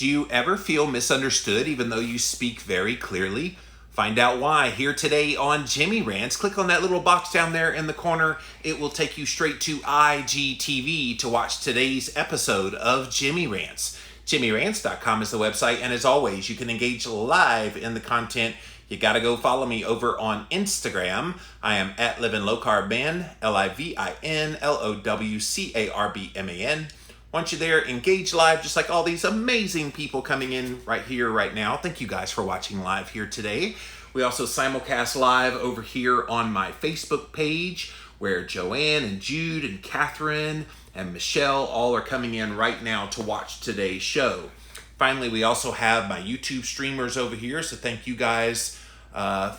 Do you ever feel misunderstood even though you speak very clearly? Find out why here today on Jimmy Rants. Click on that little box down there in the corner. It will take you straight to IGTV to watch today's episode of Jimmy Rants. JimmyRants.com is the website, and as always, you can engage live in the content. You got to go follow me over on Instagram. I am at Livin' Low Carb Man, LIVINLOWCARBMAN. Once you're there, engage live, just like all these amazing people coming in right here, right now. Thank you guys for watching live here today. We also simulcast live over here on my Facebook page, where Joanne and Jude and Catherine and Michelle all are coming in right now to watch today's show. Finally, we also have my YouTube streamers over here, so thank you guys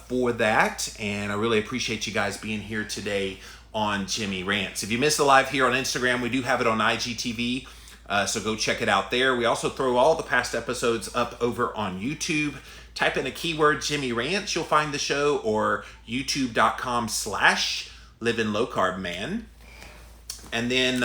for that. And I really appreciate you guys being here today on Jimmy Rants. If you missed the live here on Instagram, we do have it on IGTV, so go check it out there. We also throw all the past episodes up over on YouTube. Type in a keyword Jimmy Rants, you'll find the show, or youtube.com/LivinLowCarbMan. And then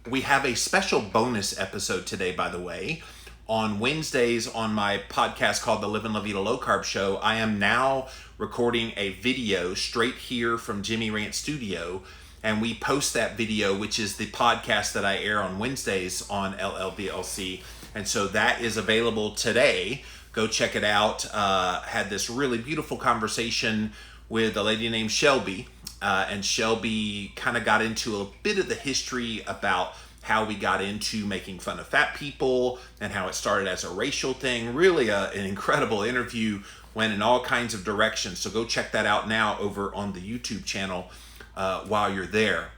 we have a special bonus episode today, by the way. On Wednesdays on my podcast called the Livin' La Vida Low Carb Show, I am now recording a video straight here from Jimmy Rant Studio, and we post that video, which is the podcast that I air on Wednesdays on LLVLC, and so that is available today. Go check it out. Had this really beautiful conversation with a lady named Shelby, and Shelby kind of got into a bit of the history about how we got into making fun of fat people and how it started as a racial thing. Really an incredible interview, went in all kinds of directions. So go check that out now over on the YouTube channel while you're there.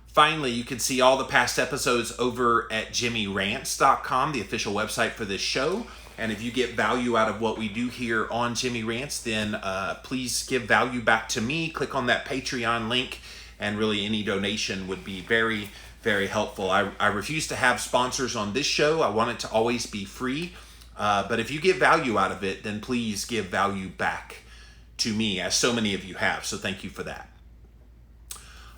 Finally, you can see all the past episodes over at JimmyRants.com, the official website for this show. And if you get value out of what we do here on Jimmy Rants, then please give value back to me. Click on that Patreon link, and really any donation would be very, very helpful. I refuse to have sponsors on this show. I want it to always be free. But if you get value out of it, then please give value back to me, as so many of you have. So thank you for that.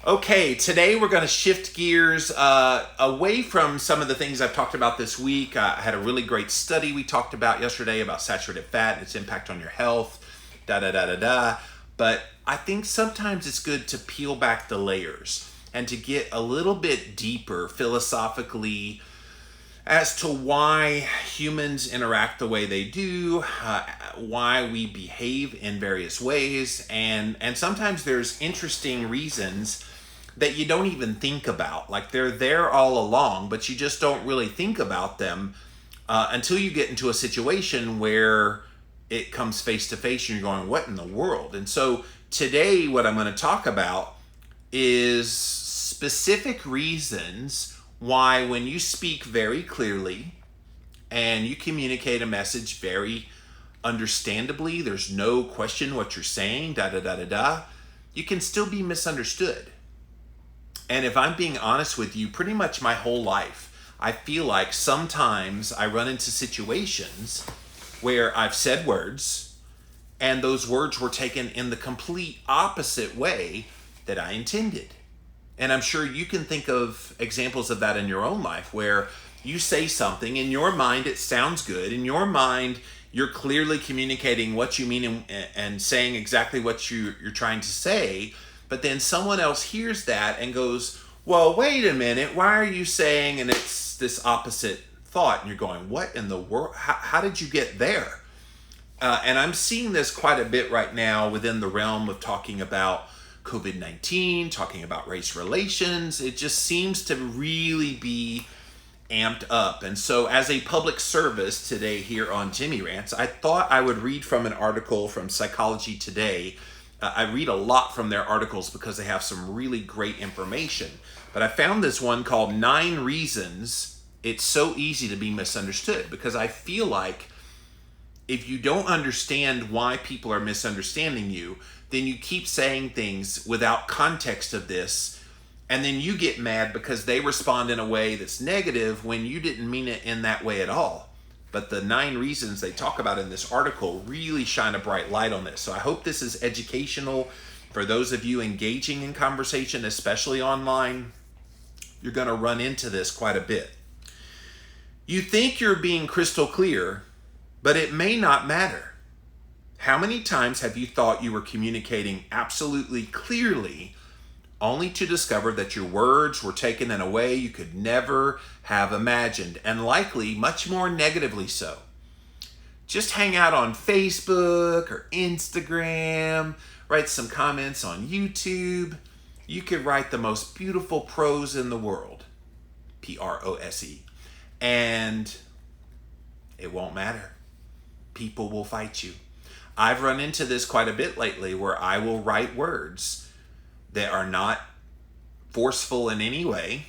Okay, today we're going to shift gears away from some of the things I've talked about this week. I had a really great study we talked about yesterday about saturated fat and its impact on your health, But I think sometimes it's good to peel back the layers and to get a little bit deeper philosophically as to why humans interact the way they do, why we behave in various ways, and sometimes there's interesting reasons that you don't even think about. Like, they're there all along, but you just don't really think about them until you get into a situation where it comes face to face and you're going, what in the world? And so today what I'm going to talk about is specific reasons why, when you speak very clearly and you communicate a message very understandably, there's no question what you're saying, you can still be misunderstood. And if I'm being honest with you, pretty much my whole life, I feel like sometimes I run into situations where I've said words and those words were taken in the complete opposite way that I intended. And I'm sure you can think of examples of that in your own life, where you say something, in your mind it sounds good, in your mind you're clearly communicating what you mean and saying exactly what you're trying to say, but then someone else hears that and goes, well, wait a minute, why are you saying, and it's this opposite thought, and you're going, what in the world, how did you get there? And I'm seeing this quite a bit right now within the realm of talking about COVID-19, talking about race relations. It just seems to really be amped up. And so as a public service today here on Jimmy Rants, I thought I would read from an article from Psychology Today. I read a lot from their articles because they have some really great information. But I found this one called 9 Reasons It's So Easy to Be Misunderstood, because I feel like if you don't understand why people are misunderstanding you, then you keep saying things without context of this, and then you get mad because they respond in a way that's negative when you didn't mean it in that way at all. But the 9 reasons they talk about in this article really shine a bright light on this. So I hope this is educational for those of you engaging in conversation, especially online. You're going to run into this quite a bit. You think you're being crystal clear, but it may not matter. How many times have you thought you were communicating absolutely clearly, only to discover that your words were taken in a way you could never have imagined, and likely much more negatively so? Just hang out on Facebook or Instagram, write some comments on YouTube. You could write the most beautiful prose in the world, Prose, and it won't matter. People will fight you. I've run into this quite a bit lately, where I will write words that are not forceful in any way.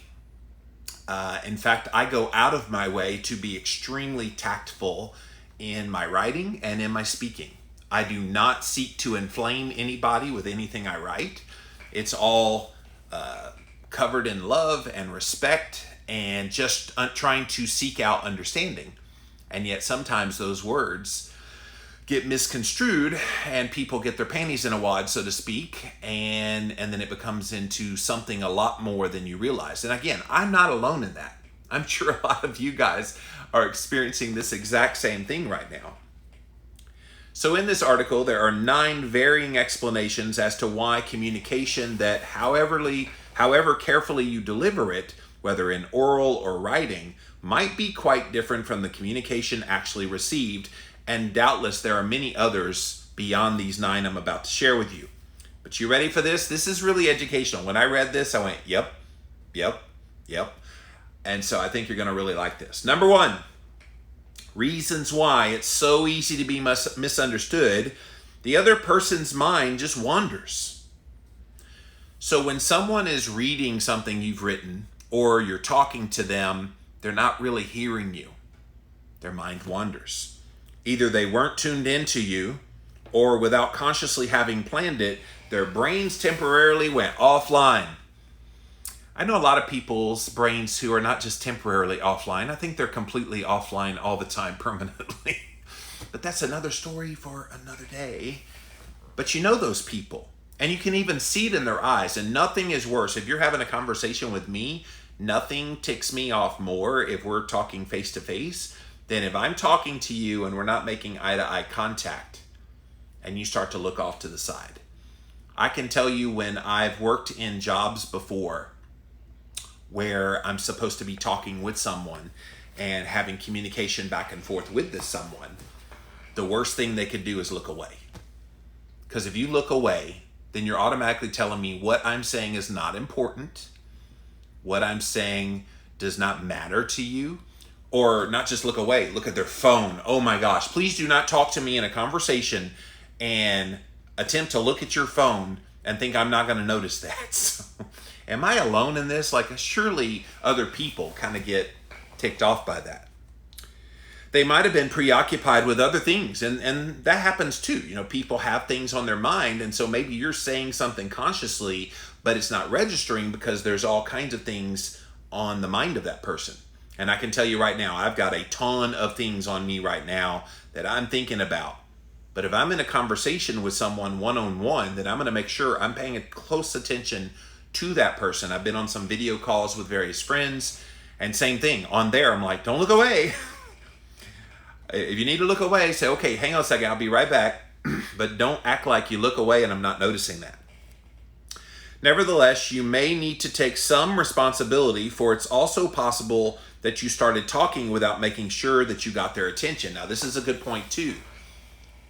In fact, I go out of my way to be extremely tactful in my writing and in my speaking. I do not seek to inflame anybody with anything I write. It's all covered in love and respect and just trying to seek out understanding. And yet sometimes those words get misconstrued and people get their panties in a wad, so to speak, and then it becomes into something a lot more than you realize. And again, I'm not alone in that. I'm sure a lot of you guys are experiencing this exact same thing right now. So in this article, there are 9 varying explanations as to why communication that however carefully you deliver it, whether in oral or writing, might be quite different from the communication actually received. And doubtless there are many others beyond these 9 I'm about to share with you. But you ready for this? This is really educational. When I read this, I went, yep. And so I think you're going to really like this. Number 1, reasons why it's so easy to be misunderstood. The other person's mind just wanders. So when someone is reading something you've written or you're talking to them, they're not really hearing you. Their mind wanders. Either they weren't tuned into you, or without consciously having planned it, their brains temporarily went offline. I know a lot of people's brains who are not just temporarily offline. I think they're completely offline all the time, permanently. But that's another story for another day. But you know those people, and you can even see it in their eyes, and nothing is worse. If you're having a conversation with me, nothing ticks me off more if we're talking face to face than if I'm talking to you and we're not making eye-to-eye contact and you start to look off to the side. I can tell you when I've worked in jobs before where I'm supposed to be talking with someone and having communication back and forth with this someone, the worst thing they could do is look away. Because if you look away, then you're automatically telling me what I'm saying is not important, what I'm saying does not matter to you. Or not just look away, look at their phone. Oh my gosh, please do not talk to me in a conversation and attempt to look at your phone and think I'm not going to notice that. So, am I alone in this? Like, surely other people kind of get ticked off by that. They might have been preoccupied with other things, and that happens too. You know, people have things on their mind, and so maybe you're saying something consciously, but it's not registering because there's all kinds of things on the mind of that person. And I can tell you right now, I've got a ton of things on me right now that I'm thinking about. But if I'm in a conversation with someone one-on-one, then I'm going to make sure I'm paying close attention to that person. I've been on some video calls with various friends, and same thing. On there, I'm like, don't look away. If you need to look away, say, okay, hang on a second, I'll be right back. But don't act like you look away and I'm not noticing that. Nevertheless, you may need to take some responsibility, for it's also possible that you started talking without making sure that you got their attention. Now, this is a good point too.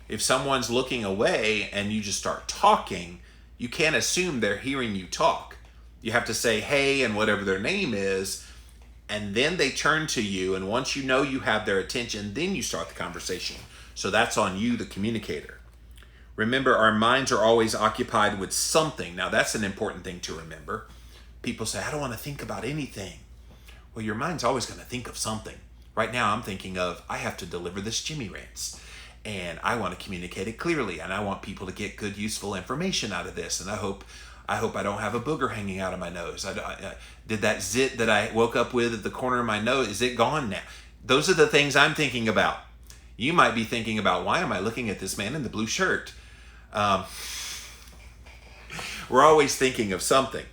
If someone's looking away and you just start talking, you can't assume they're hearing you talk. You have to say, hey, and whatever their name is, and then they turn to you, and once you know you have their attention, then you start the conversation. So that's on you, the communicator. Remember, our minds are always occupied with something. Now, that's an important thing to remember. People say, I don't want to think about anything. Well, your mind's always going to think of something. Right now, I'm thinking of, I have to deliver this Jimmy Rants, and I want to communicate it clearly, and I want people to get good, useful information out of this, and I hope I don't have a booger hanging out of my nose. Did that zit that I woke up with at the corner of my nose, is it gone now? Those are the things I'm thinking about. You might be thinking about, why am I looking at this man in the blue shirt? We're always thinking of something.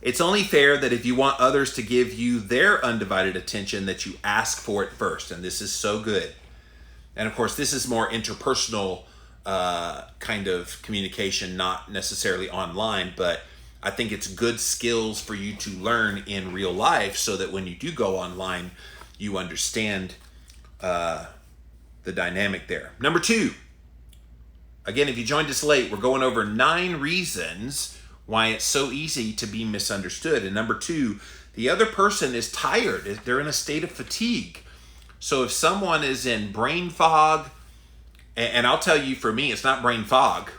It's only fair that if you want others to give you their undivided attention, that you ask for it first. And this is so good. And of course, this is more interpersonal kind of communication, not necessarily online, but I think it's good skills for you to learn in real life so that when you do go online, you understand the dynamic there. Number 2, again, if you joined us late, we're going over 9 reasons why it's so easy to be misunderstood. And number 2, the other person is tired. They're in a state of fatigue. So if someone is in brain fog, and I'll tell you, for me, it's not brain fog.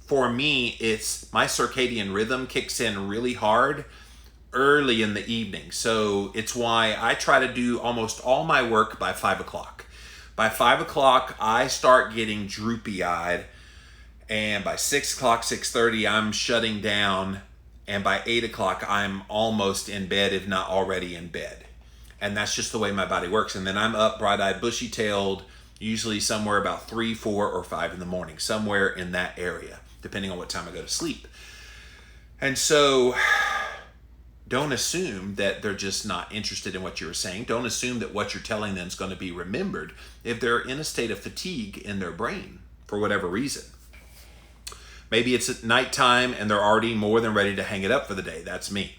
For me, it's my circadian rhythm kicks in really hard early in the evening. So it's why I try to do almost all my work by 5 o'clock. By 5 o'clock, I start getting droopy-eyed. And by 6 o'clock, 6:30, I'm shutting down. And by 8 o'clock, I'm almost in bed, if not already in bed. And that's just the way my body works. And then I'm up bright-eyed, bushy-tailed, usually somewhere about 3, 4, or 5 in the morning, somewhere in that area, depending on what time I go to sleep. And so don't assume that they're just not interested in what you're saying. Don't assume that what you're telling them is going to be remembered if they're in a state of fatigue in their brain for whatever reason. Maybe it's at nighttime and they're already more than ready to hang it up for the day. That's me.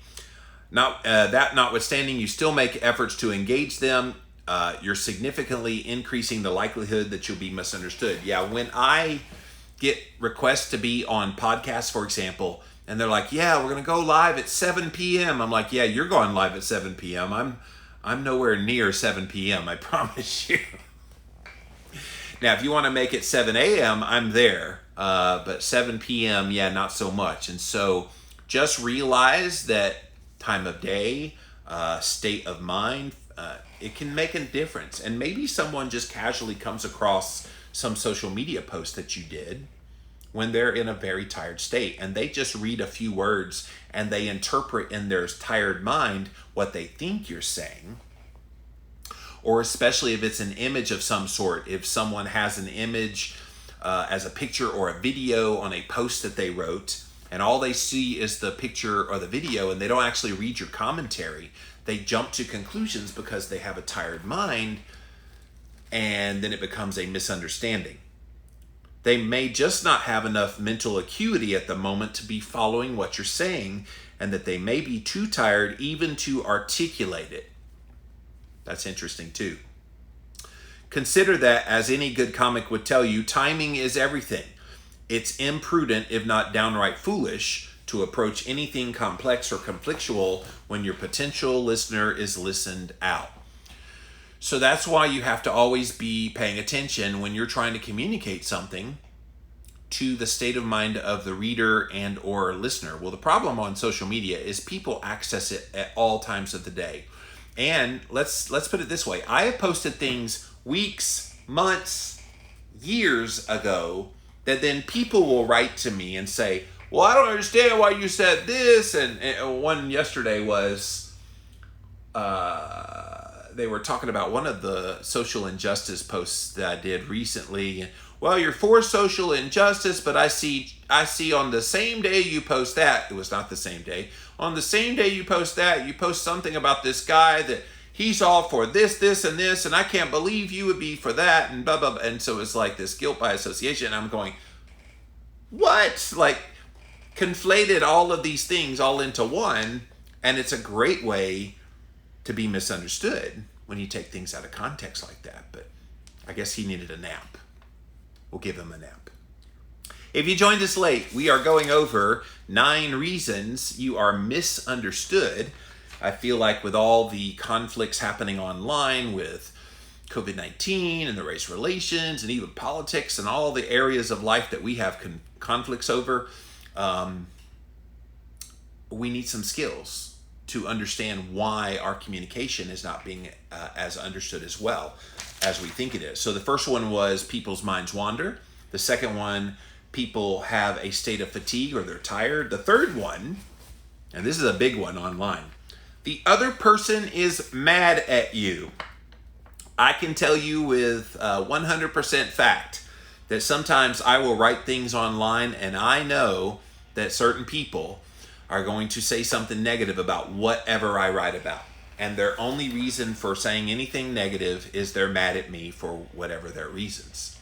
That notwithstanding, you still make efforts to engage them. You're significantly increasing the likelihood that you'll be misunderstood. Yeah, when I get requests to be on podcasts, for example, and they're like, yeah, we're going to go live at 7 p.m. I'm like, yeah, you're going live at 7 p.m. I'm nowhere near 7 p.m., I promise you. Now, if you want to make it 7 a.m., I'm there. But 7 p.m., yeah, not so much. And so just realize that time of day, state of mind, it can make a difference. And maybe someone just casually comes across some social media post that you did when they're in a very tired state, and they just read a few words and they interpret in their tired mind what they think you're saying. Or especially if it's an image of some sort, if someone has an image as a picture or a video on a post that they wrote, and all they see is the picture or the video, and they don't actually read your commentary, they jump to conclusions because they have a tired mind, and then it becomes a misunderstanding. They may just not have enough mental acuity at the moment to be following what you're saying, and that they may be too tired even to articulate it. That's interesting too. Consider that, as any good comic would tell you, timing is everything. It's imprudent, if not downright foolish, to approach anything complex or conflictual when your potential listener is listened out. So that's why you have to always be paying attention when you're trying to communicate something to the state of mind of the reader and or listener. Well, the problem on social media is people access it at all times of the day. And let's put it this way. I have posted things weeks, months, years ago that then people will write to me and say, well, I don't understand why you said this. And one yesterday was, they were talking about one of the social injustice posts that I did recently. Well, you're for social injustice, but I see on the same day you post that, it was not the same day, on the same day you post that, you post something about this guy that he's all for this, and this, and I can't believe you would be for that, and blah, blah, blah. And so it's like this guilt by association. And I'm going, what? Like, conflated all of these things all into one, and it's a great way to be misunderstood when you take things out of context like that. But I guess he needed a nap. We'll give him a nap. If you joined us late, we are going over 9 reasons you are misunderstood. I feel like with all the conflicts happening online with COVID-19 and the race relations and even politics and all the areas of life that we have conflicts over, we need some skills to understand why our communication is not being as understood as well as we think it is. So the first one was people's minds wander. The second one, people have a state of fatigue or they're tired. The third one, and this is a big one online, the other person is mad at you. I can tell you with 100% fact that sometimes I will write things online and I know that certain people are going to say something negative about whatever I write about. And their only reason for saying anything negative is they're mad at me for whatever their reasons.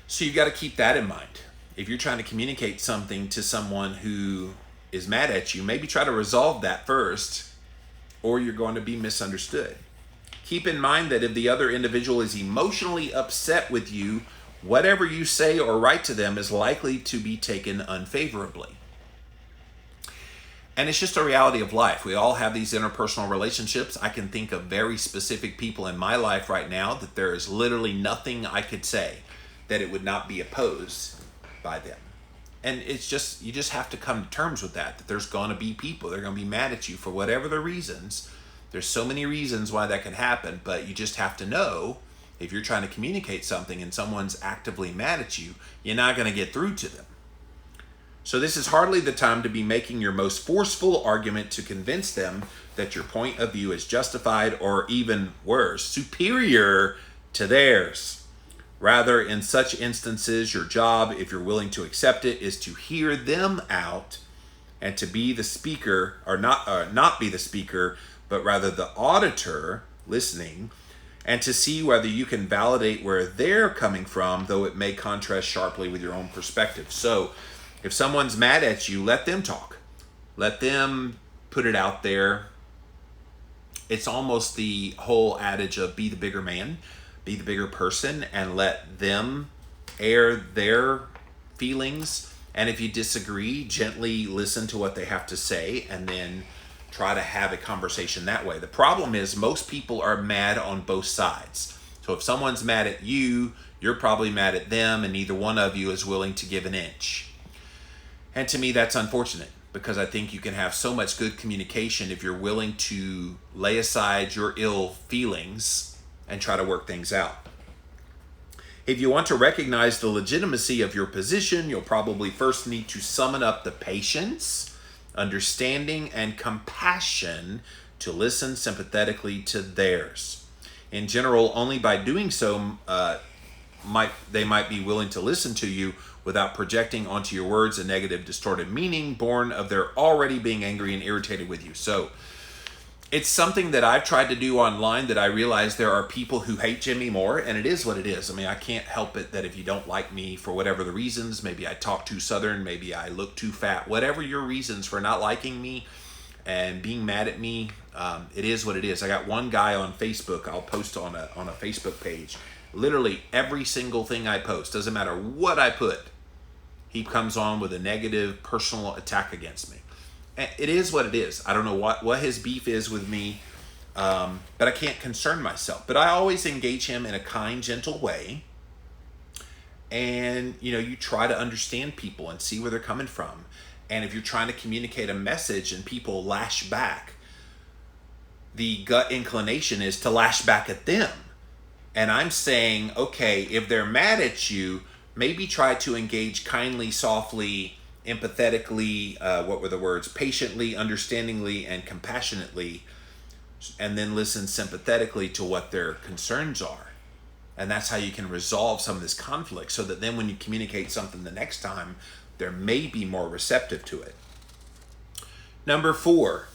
So you got to keep that in mind. If you're trying to communicate something to someone who is mad at you, maybe try to resolve that first, or you're going to be misunderstood. Keep in mind that if the other individual is emotionally upset with you, whatever you say or write to them is likely to be taken unfavorably. And it's just a reality of life. We all have these interpersonal relationships. I can think of very specific people in my life right now that there is literally nothing I could say that it would not be opposed by them. And it's just, you just have to come to terms with that there's going to be people, they're going to be mad at you for whatever the reasons. There's so many reasons why that can happen, but you just have to know if you're trying to communicate something and someone's actively mad at you, you're not going to get through to them. So this is hardly the time to be making your most forceful argument to convince them that your point of view is justified or even worse, superior to theirs. Rather, in such instances, your job, if you're willing to accept it, is to hear them out and to be the speaker, or not be the speaker, but rather the auditor listening, and to see whether you can validate where they're coming from, though it may contrast sharply with your own perspective. So if someone's mad at you, let them talk. Let them put it out there. It's almost the whole adage of be the bigger man, be the bigger person, and let them air their feelings. And if you disagree, gently listen to what they have to say and then try to have a conversation that way. The problem is most people are mad on both sides. So if someone's mad at you, you're probably mad at them, and neither one of you is willing to give an inch. And to me, that's unfortunate, because I think you can have so much good communication if you're willing to lay aside your ill feelings and try to work things out. If you want to recognize the legitimacy of your position, you'll probably first need to summon up the patience, understanding, and compassion to listen sympathetically to theirs. In general, only by doing so they might be willing to listen to you without projecting onto your words a negative, distorted meaning born of their already being angry and irritated with you. So it's something that I've tried to do online, that I realize there are people who hate Jimmy more, and it is what it is. I mean, I can't help it that if you don't like me for whatever the reasons, maybe I talk too Southern, maybe I look too fat, whatever your reasons for not liking me and being mad at me, it is what it is. I got one guy on Facebook, I'll post on a Facebook page, literally every single thing I post, doesn't matter what I put, he comes on with a negative personal attack against me. It is what it is. I don't know what his beef is with me, but I can't concern myself. But I always engage him in a kind, gentle way. And, you try to understand people and see where they're coming from. And if you're trying to communicate a message and people lash back, the gut inclination is to lash back at them. And I'm saying, okay, if they're mad at you, maybe try to engage kindly, softly, empathetically, what were the words? Patiently, understandingly, and compassionately, and then listen sympathetically to what their concerns are. And that's how you can resolve some of this conflict, so that then when you communicate something the next time, there may be more receptive to it. Number 4,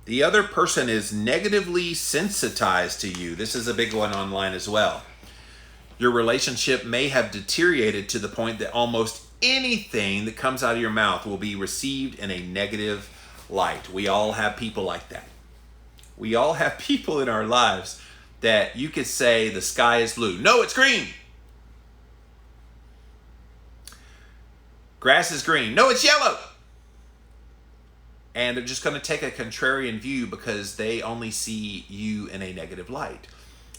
the other person is negatively sensitized to you. This is a big one online as well. Your relationship may have deteriorated to the point that almost anything that comes out of your mouth will be received in a negative light. We all have people like that. We all have people in our lives that you could say the sky is blue. No, it's green. Grass is green. No, it's yellow. And they're just going to take a contrarian view because they only see you in a negative light.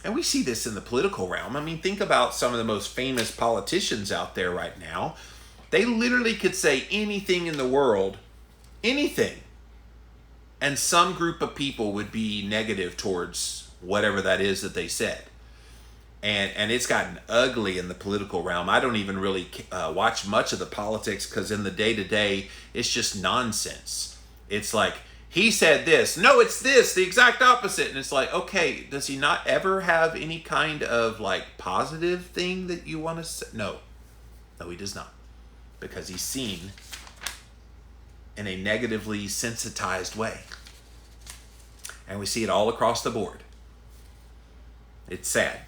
And we see this in the political realm. I mean, think about some of the most famous politicians out there right now. They literally could say anything in the world, anything, and some group of people would be negative towards whatever that is that they said. And it's gotten ugly in the political realm. I don't even really watch much of the politics, because in the day-to-day, it's just nonsense. It's like, he said this. No, it's this, the exact opposite. And it's like, okay, does he not ever have any kind of positive thing that you want to say? No, he does not. Because he's seen in a negatively sensitized way. And we see it all across the board. It's sad.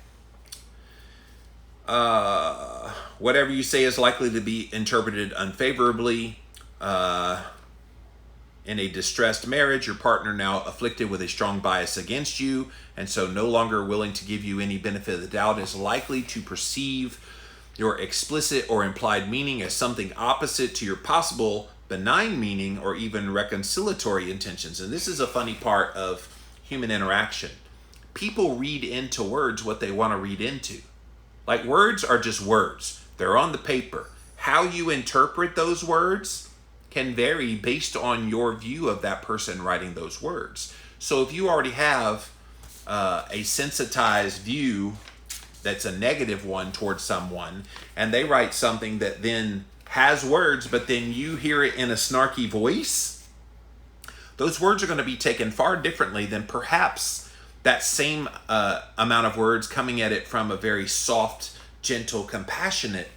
Whatever you say is likely to be interpreted unfavorably. In a distressed marriage, your partner now afflicted with a strong bias against you, and so no longer willing to give you any benefit of the doubt, is likely to perceive your explicit or implied meaning as something opposite to your possible benign meaning or even reconciliatory intentions. And this is a funny part of human interaction. People read into words what they want to read into. Like, words are just words. They're on the paper. How you interpret those words can vary based on your view of that person writing those words. So if you already have a sensitized view that's a negative one towards someone, and they write something that then has words, but then you hear it in a snarky voice, those words are going to be taken far differently than perhaps that same amount of words coming at it from a very soft, gentle, compassionate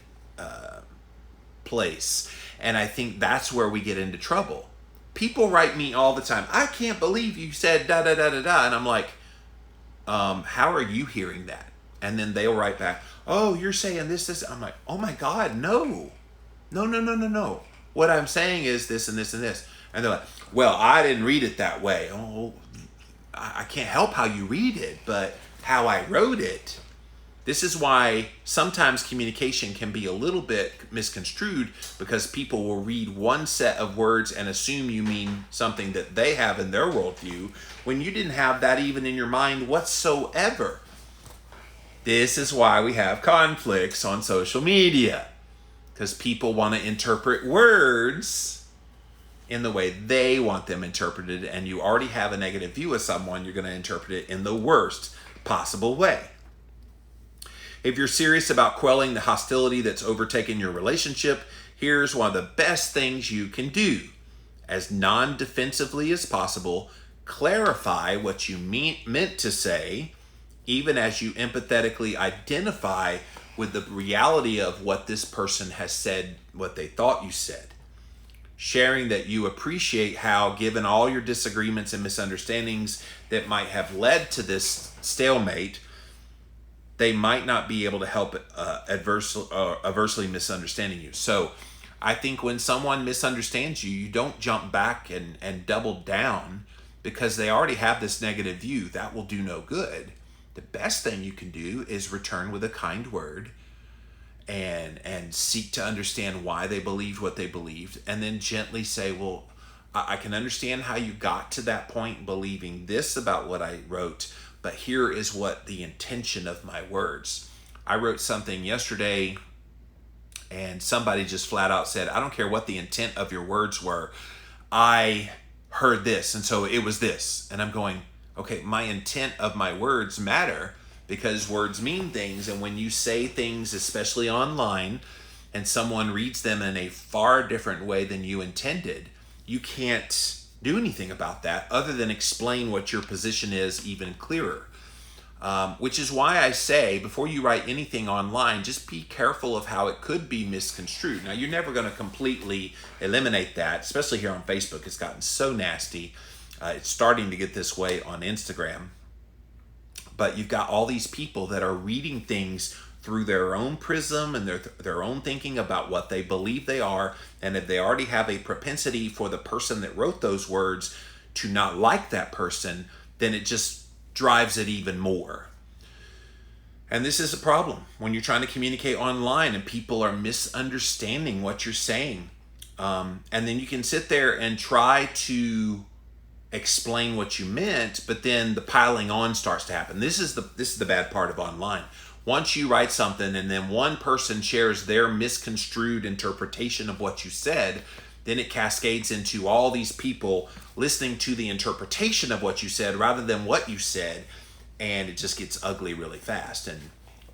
place. And I think that's where we get into trouble. People write me all the time, I can't believe you said da da da da da. And I'm like, how are you hearing that? And then they'll write back, oh, you're saying this. I'm like, oh my God, no. No. What I'm saying is this and this and this. And they're like, well, I didn't read it that way. Oh, I can't help how you read it, but how I wrote it. This is why sometimes communication can be a little bit misconstrued, because people will read one set of words and assume you mean something that they have in their worldview when you didn't have that even in your mind whatsoever. This is why we have conflicts on social media, because people want to interpret words in the way they want them interpreted, and you already have a negative view of someone, you're going to interpret it in the worst possible way. If you're serious about quelling the hostility that's overtaken your relationship, here's one of the best things you can do. As non-defensively as possible, clarify what you meant to say, even as you empathetically identify with the reality of what this person has said, what they thought you said. Sharing that you appreciate how, given all your disagreements and misunderstandings that might have led to this stalemate, they might not be able to help adversely misunderstanding you. So I think when someone misunderstands you, you don't jump back and double down because they already have this negative view. That will do no good. The best thing you can do is return with a kind word and seek to understand why they believed what they believed, and then gently say, well, I can understand how you got to that point believing this about what I wrote, but here is what the intention of my words. I wrote something yesterday and somebody just flat out said, I don't care what the intent of your words were. I heard this, and so it was this. And I'm going, okay, my intent of my words matter, because words mean things. And when you say things, especially online, and someone reads them in a far different way than you intended, you can't do anything about that other than explain what your position is even clearer. Which is why I say, before you write anything online, just be careful of how it could be misconstrued. Now, you're never going to completely eliminate that, especially here on Facebook. It's gotten so nasty. It's starting to get this way on Instagram. But you've got all these people that are reading things through their own prism and their own thinking about what they believe they are. And if they already have a propensity for the person that wrote those words to not like that person, then it just drives it even more. And this is a problem when you're trying to communicate online and people are misunderstanding what you're saying. And then you can sit there and try to explain what you meant, but then the piling on starts to happen. This is the bad part of online. Once you write something and then one person shares their misconstrued interpretation of what you said, then it cascades into all these people listening to the interpretation of what you said rather than what you said, and it just gets ugly really fast. And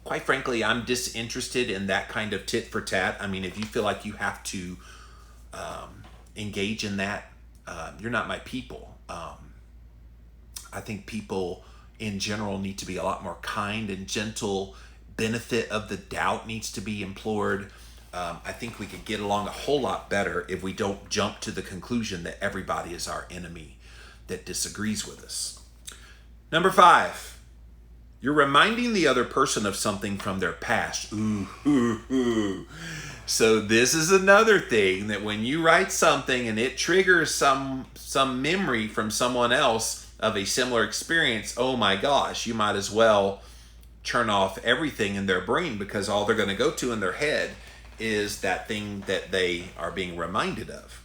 quite frankly, I'm disinterested in that kind of tit for tat. I mean, if you feel like you have to engage in that, you're not my people. I think people in general need to be a lot more kind and gentle. Benefit of the doubt needs to be implored. I think we could get along a whole lot better if we don't jump to the conclusion that everybody is our enemy that disagrees with us. Number 5, you're reminding the other person of something from their past. Ooh. So this is another thing, that when you write something and it triggers some memory from someone else of a similar experience, oh my gosh, you might as well turn off everything in their brain, because all they're going to go to in their head is that thing that they are being reminded of.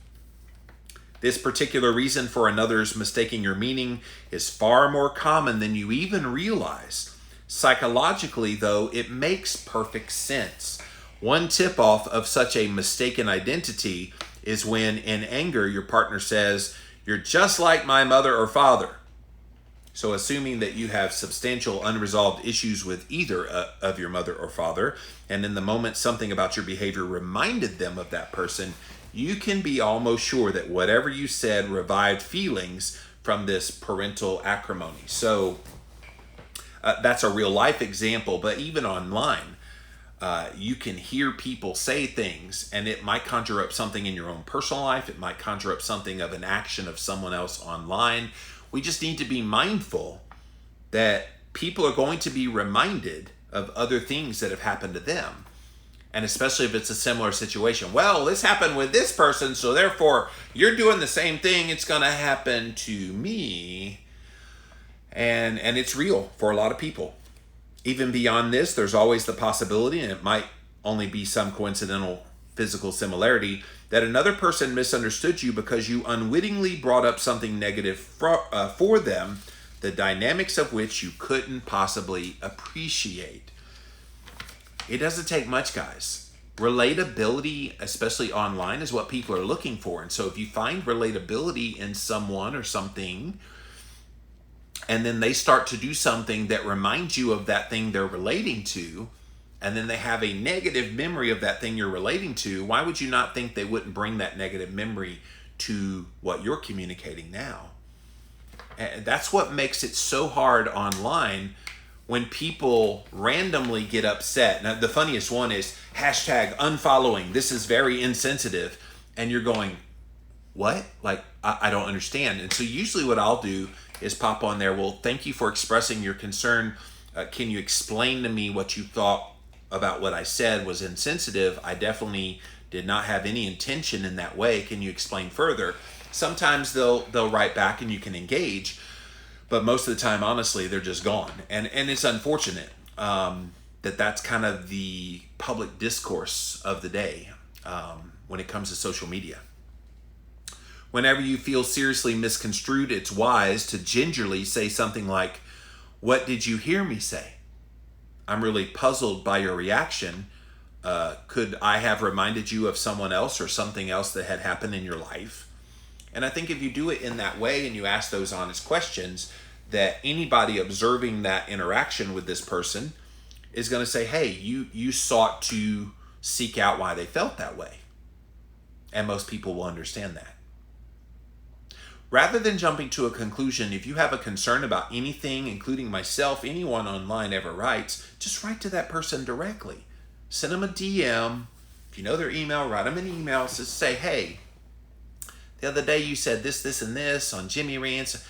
This particular reason for another's mistaking your meaning is far more common than you even realize. Psychologically, though, it makes perfect sense. One tip-off of such a mistaken identity is when, in anger, your partner says, "You're just like my mother or father." So assuming that you have substantial unresolved issues with either of your mother or father, and in the moment something about your behavior reminded them of that person, you can be almost sure that whatever you said revived feelings from this parental acrimony. So that's a real life example, but even online, you can hear people say things, and it might conjure up something in your own personal life. It might conjure up something of an action of someone else online. We just need to be mindful that people are going to be reminded of other things that have happened to them. And especially if it's a similar situation. Well, this happened with this person, so therefore you're doing the same thing. It's going to happen to me. And it's real for a lot of people. Even beyond this, there's always the possibility, and it might only be some coincidental physical similarity, that another person misunderstood you because you unwittingly brought up something negative for them, the dynamics of which you couldn't possibly appreciate. It doesn't take much, guys. Relatability, especially online, is what people are looking for. And so if you find relatability in someone or something, and then they start to do something that reminds you of that thing they're relating to, and then they have a negative memory of that thing you're relating to, why would you not think they wouldn't bring that negative memory to what you're communicating now? And that's what makes it so hard online when people randomly get upset. Now, the funniest one is hashtag unfollowing. This is very insensitive. And you're going, what? Like, I don't understand. And so usually what I'll do is pop on there, well, thank you for expressing your concern. Can you explain to me what you thought about what I said was insensitive? I definitely did not have any intention in that way. Can you explain further? Sometimes they'll write back and you can engage, but most of the time, honestly, they're just gone. And it's unfortunate that that's kind of the public discourse of the day when it comes to social media. Whenever you feel seriously misconstrued, it's wise to gingerly say something like, "What did you hear me say? I'm really puzzled by your reaction. Could I have reminded you of someone else or something else that had happened in your life?" And I think if you do it in that way and you ask those honest questions, that anybody observing that interaction with this person is going to say, hey, you sought to seek out why they felt that way. And most people will understand that. Rather than jumping to a conclusion, if you have a concern about anything, including myself, anyone online ever writes, just write to that person directly. Send them a DM. If you know their email, write them an email. Just say, hey, the other day you said this, this, and this on Jimmy Rants.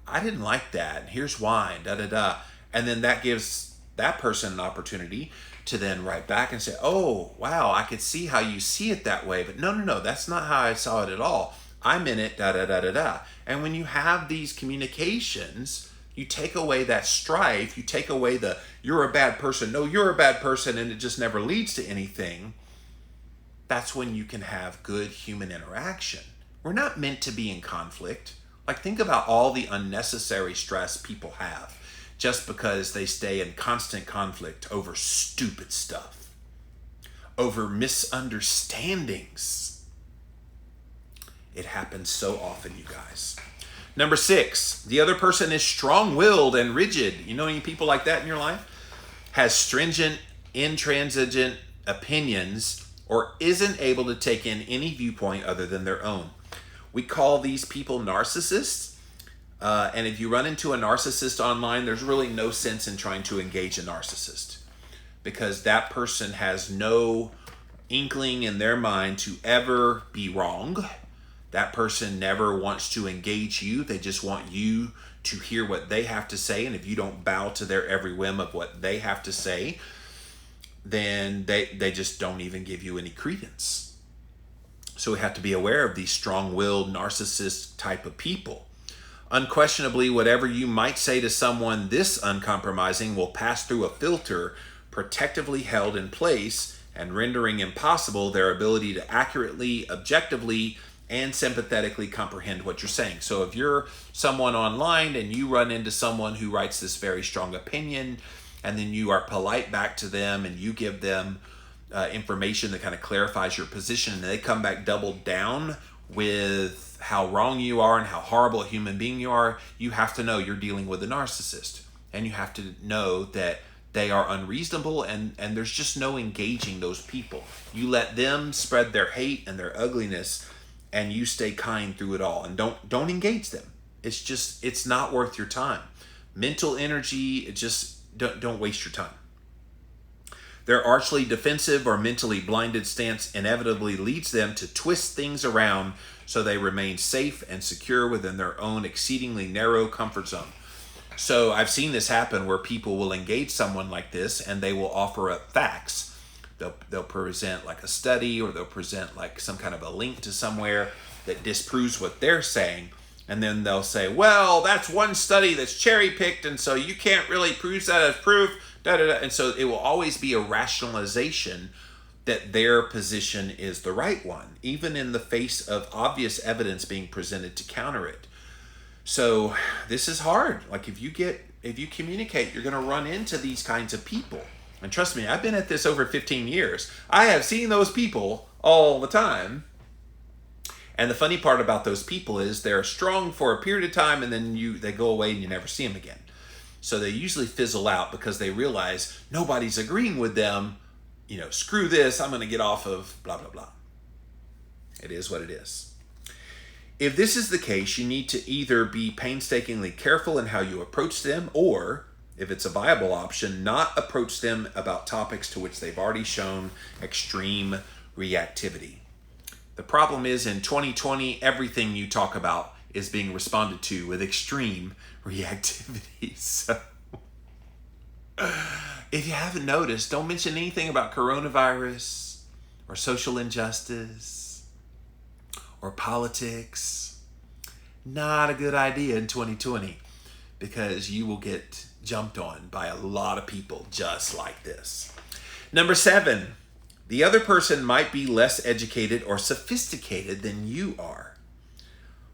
I didn't like that. And here's why. And then that gives that person an opportunity to then write back and say, oh, wow, I could see how you see it that way. But no, that's not how I saw it at all. I'm in it, And when you have these communications, you take away that strife, you take away the, you're a bad person, no, you're a bad person, and it just never leads to anything. That's when you can have good human interaction. We're not meant to be in conflict. Like, think about all the unnecessary stress people have just because they stay in constant conflict over stupid stuff, over misunderstandings. It happens so often, you guys. Number 6, the other person is strong-willed and rigid. You know any people like that in your life? Has stringent, intransigent opinions, or isn't able to take in any viewpoint other than their own. We call these people narcissists. And if you run into a narcissist online, there's really no sense in trying to engage a narcissist, because that person has no inkling in their mind to ever be wrong. That person never wants to engage you. They just want you to hear what they have to say. And if you don't bow to their every whim of what they have to say, then they just don't even give you any credence. So we have to be aware of these strong-willed, narcissist type of people. Unquestionably, whatever you might say to someone this uncompromising will pass through a filter protectively held in place and rendering impossible their ability to accurately, objectively, and sympathetically comprehend what you're saying. So if you're someone online and you run into someone who writes this very strong opinion, and then you are polite back to them and you give them information that kind of clarifies your position, and they come back doubled down with how wrong you are and how horrible a human being you are, you have to know you're dealing with a narcissist. And you have to know that they are unreasonable, and there's just no engaging those people. You let them spread their hate and their ugliness, and you stay kind through it all. And don't engage them. It's not worth your time. Mental energy, don't waste your time. Their archly defensive or mentally blinded stance inevitably leads them to twist things around so they remain safe and secure within their own exceedingly narrow comfort zone. So I've seen this happen where people will engage someone like this and they will offer up facts. They'll present like a study, or they'll present like some kind of a link to somewhere that disproves what they're saying. And then they'll say, well, that's one study that's cherry picked, and so you can't really prove that as proof. And so it will always be a rationalization that their position is the right one, even in the face of obvious evidence being presented to counter it. So this is hard. Like if you communicate, you're going to run into these kinds of people. And trust me, I've been at this over 15 years. I have seen those people all the time. And the funny part about those people is they're strong for a period of time, and then they go away and you never see them again. So they usually fizzle out because they realize nobody's agreeing with them. Screw this, I'm going to get off of blah, blah, blah. It is what it is. If this is the case, you need to either be painstakingly careful in how you approach them, or, if it's a viable option, not approach them about topics to which they've already shown extreme reactivity. The problem is, in 2020, everything you talk about is being responded to with extreme reactivity. So, if you haven't noticed, don't mention anything about coronavirus or social injustice or politics. Not a good idea in 2020, because you will get jumped on by a lot of people just like this. Number 7. The other person might be less educated or sophisticated than you are.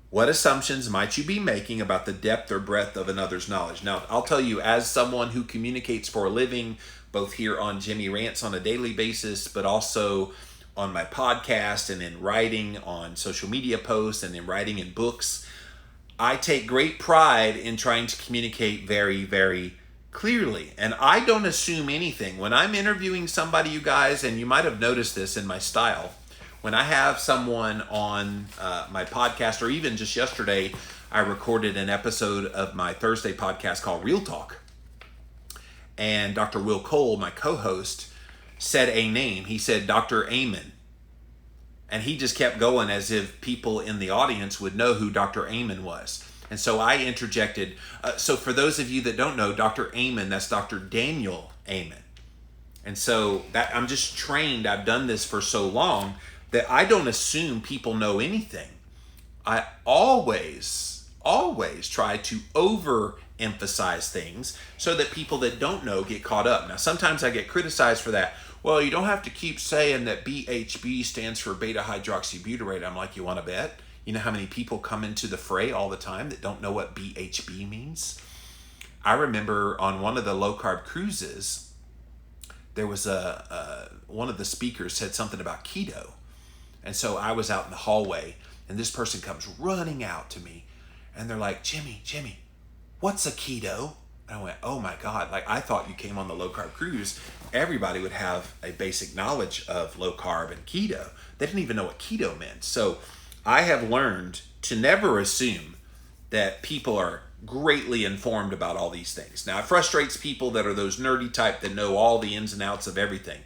What assumptions might you be making about the depth or breadth of another's knowledge? Now, I'll tell you, as someone who communicates for a living, both here on Jimmy Rants on a daily basis, but also on my podcast and in writing on social media posts and in writing in books, I take great pride in trying to communicate very, very clearly. And I don't assume anything. When I'm interviewing somebody, you guys, and you might have noticed this in my style, when I have someone on my podcast, or even just yesterday, I recorded an episode of my Thursday podcast called Real Talk. And Dr. Will Cole, my co-host, said a name. He said Dr. Amen. And he just kept going as if people in the audience would know who Dr. Amen was. And so I interjected. So for those of you that don't know, Dr. Amen, that's Dr. Daniel Amen. And so that I'm just trained. I've done this for so long that I don't assume people know anything. I always try to overemphasize things so that people that don't know get caught up. Now, sometimes I get criticized for that. Well, you don't have to keep saying that BHB stands for beta hydroxybutyrate. I'm like, you want to bet? You know how many people come into the fray all the time that don't know what BHB means? I remember on one of the low-carb cruises, there was one of the speakers said something about keto. And so I was out in the hallway, and this person comes running out to me, and they're like, Jimmy, what's a keto? And I went, oh my God, like I thought you came on the low-carb cruise. Everybody would have a basic knowledge of low-carb and keto. They didn't even know what keto meant. So I have learned to never assume that people are greatly informed about all these things. Now, it frustrates people that are those nerdy type that know all the ins and outs of everything.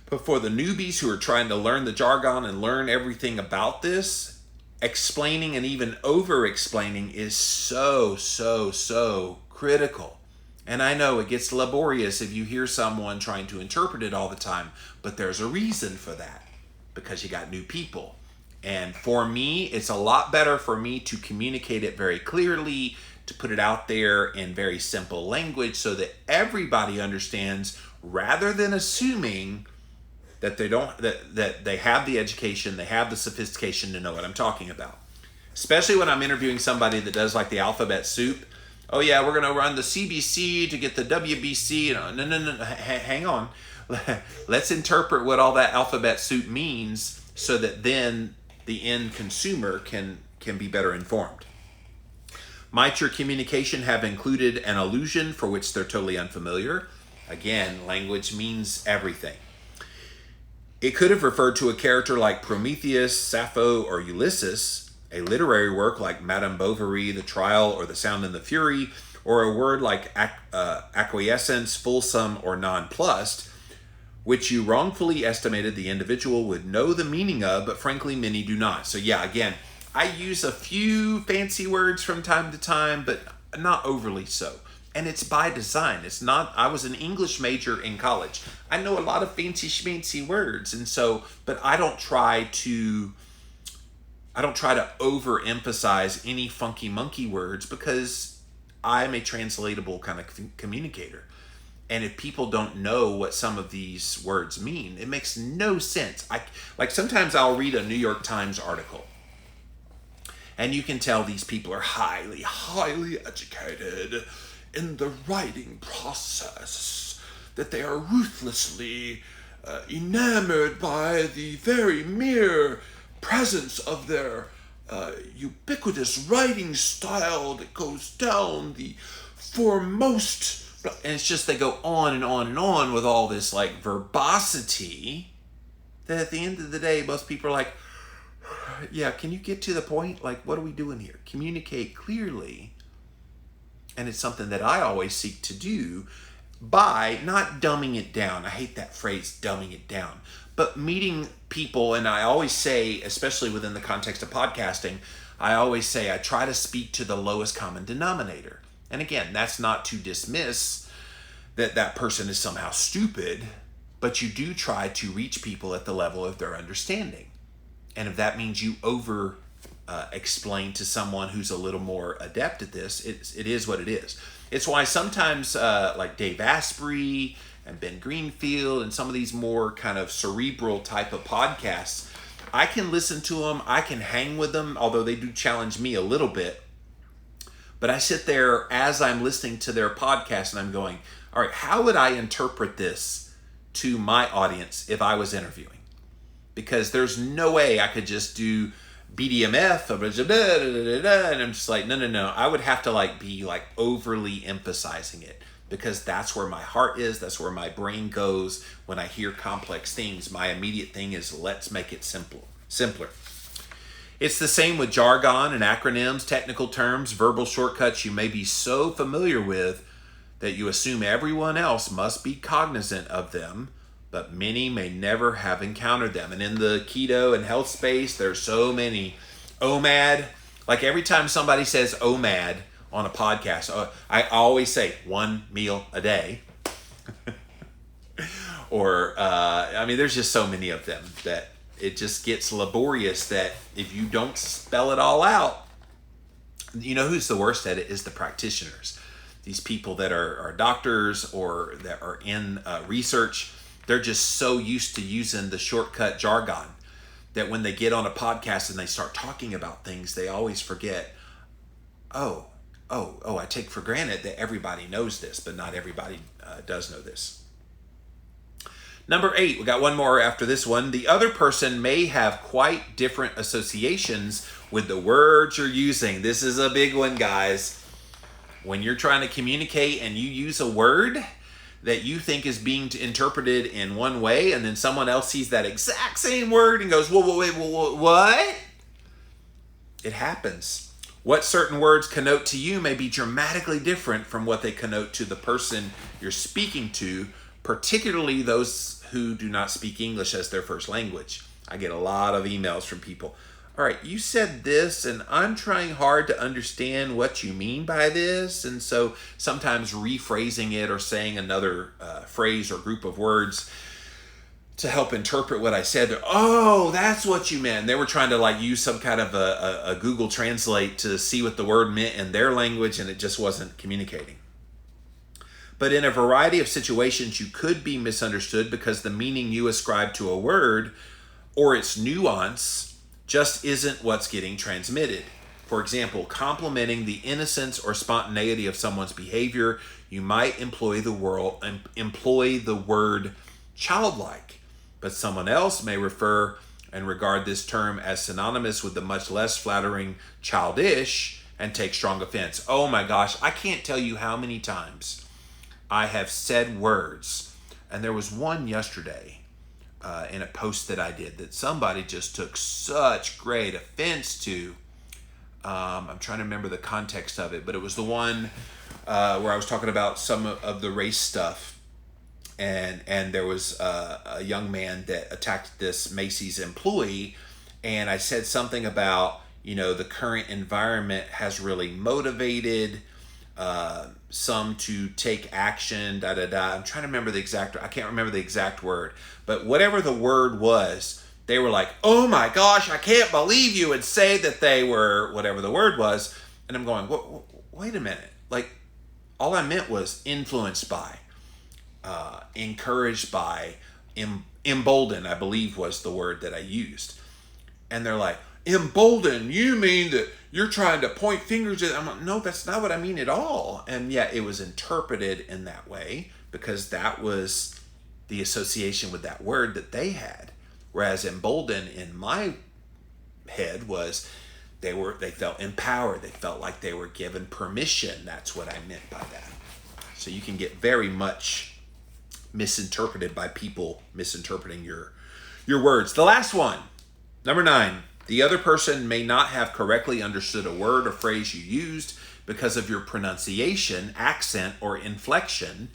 But for the newbies who are trying to learn the jargon and learn everything about this, explaining and even over-explaining is so, so, so critical. And I know it gets laborious if you hear someone trying to interpret it all the time, but there's a reason for that, because you got new people. And for me, it's a lot better for me to communicate it very clearly, to put it out there in very simple language so that everybody understands, rather than assuming that that they have the education, they have the sophistication to know what I'm talking about. Especially when I'm interviewing somebody that does like the alphabet soup. Oh yeah, we're going to run the CBC to get the WBC. No, hang on. Let's interpret what all that alphabet soup means so that then the end consumer can be better informed. Might your communication have included an allusion for which they're totally unfamiliar? Again, language means everything. It could have referred to a character like Prometheus, Sappho, or Ulysses, a literary work like Madame Bovary, The Trial, or The Sound and the Fury, or a word like acquiescence, fulsome, or nonplussed, which you wrongfully estimated the individual would know the meaning of, but frankly many do not. So yeah, again, I use a few fancy words from time to time, but not overly so. And it's by design. It's not, I was an English major in college. I know a lot of fancy schmancy words, and so, but I don't try to overemphasize any funky monkey words, because I'm a translatable kind of communicator. And if people don't know what some of these words mean, it makes no sense. Like sometimes I'll read a New York Times article, and you can tell these people are highly, highly educated in the writing process, that they are ruthlessly enamored by the very mere presence of their ubiquitous writing style that goes down the foremost. And it's just, they go on and on and on with all this like verbosity, that at the end of the day, most people are like, yeah, can you get to the point? Like, what are we doing here? Communicate clearly. And it's something that I always seek to do by not dumbing it down. I hate that phrase, dumbing it down. But meeting people, and I always say, especially within the context of podcasting, I always say I try to speak to the lowest common denominator. And again, that's not to dismiss that person is somehow stupid, but you do try to reach people at the level of their understanding. And if that means you explain to someone who's a little more adept at this, it is what it is. It's why sometimes like Dave Asprey and Ben Greenfield and some of these more kind of cerebral type of podcasts, I can listen to them, I can hang with them, although they do challenge me a little bit. But I sit there as I'm listening to their podcast and I'm going, all right, how would I interpret this to my audience if I was interviewing? Because there's no way I could just do BDMF and I'm just like, no. I would have to like be like overly emphasizing it, because that's where my heart is. That's where my brain goes when I hear complex things. My immediate thing is, let's make it simpler. It's the same with jargon and acronyms, technical terms, verbal shortcuts you may be so familiar with that you assume everyone else must be cognizant of them, but many may never have encountered them. And in the keto and health space, there's so many. OMAD, like every time somebody says OMAD on a podcast, I always say 1 meal a day. Or, there's just so many of them that it just gets laborious, that if you don't spell it all out, you know who's the worst at it is the practitioners. These people that are doctors or that are in research, they're just so used to using the shortcut jargon that when they get on a podcast and they start talking about things, they always forget, I take for granted that everybody knows this, but not everybody does know this. Number 8, we got one more after this one. The other person may have quite different associations with the words you're using. This is a big one, guys. When you're trying to communicate and you use a word that you think is being interpreted in one way, and then someone else sees that exact same word and goes, wait, what? It happens. What certain words connote to you may be dramatically different from what they connote to the person you're speaking to, particularly those who do not speak English as their first language. I get a lot of emails from people. All right, you said this, and I'm trying hard to understand what you mean by this. And so sometimes rephrasing it or saying another phrase or group of words to help interpret what I said. Oh, that's what you meant. They were trying to like use some kind of a Google Translate to see what the word meant in their language, and it just wasn't communicating. But in a variety of situations, you could be misunderstood because the meaning you ascribe to a word or its nuance just isn't what's getting transmitted. For example, complimenting the innocence or spontaneity of someone's behavior, you might employ the word childlike, but someone else may refer and regard this term as synonymous with the much less flattering childish and take strong offense. Oh my gosh, I can't tell you how many times I have said words, and there was one yesterday in a post that I did that somebody just took such great offense to. I'm trying to remember the context of it, but it was the one where I was talking about some of the race stuff, and there was a young man that attacked this Macy's employee, and I said something about, the current environment has really motivated some to take action, I'm trying to remember I can't remember the exact word, but whatever the word was, they were like, oh my gosh, I can't believe you would say that they were whatever the word was. And I'm going, wait a minute. Like, all I meant was influenced by, encouraged by, emboldened, I believe was the word that I used. And they're like, emboldened, you mean that you're trying to point fingers at... I'm like, no, that's not what I mean at all. And yet it was interpreted in that way because that was the association with that word that they had. Whereas emboldened in my head was they felt empowered. They felt like they were given permission. That's what I meant by that. So you can get very much misinterpreted by people misinterpreting your words. The last one, number 9. The other person may not have correctly understood a word or phrase you used because of your pronunciation, accent, or inflection,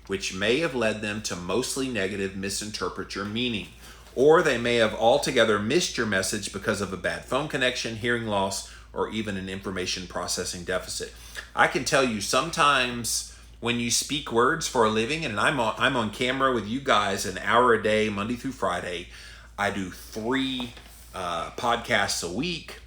which may have led them to mostly negative misinterpret your meaning. Or they may have altogether missed your message because of a bad phone connection, hearing loss, or even an information processing deficit. I can tell you sometimes when you speak words for a living, and I'm on camera with you guys an hour a day, Monday through Friday. I do 3 podcasts a week,